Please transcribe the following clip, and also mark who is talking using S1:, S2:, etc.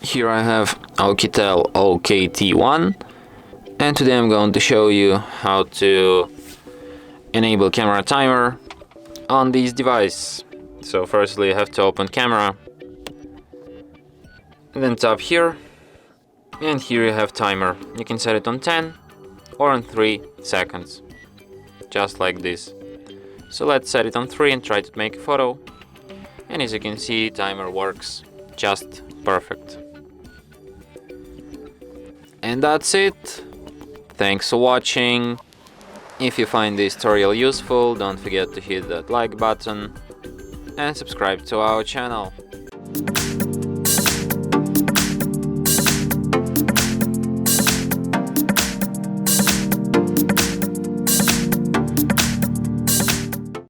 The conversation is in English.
S1: Here I have OUKITEL OKT1, and today I'm going to show you how to enable camera timer on this device. So firstly you have to open camera, and then tap here, and here you have timer. You can set it on 10 or on 3 seconds, just like this. So let's set it on 3 and try to make a photo, and as you can see, timer works just perfect. And that's it. Thanks for watching. If you find this tutorial useful, don't forget to hit that like button and subscribe to our channel.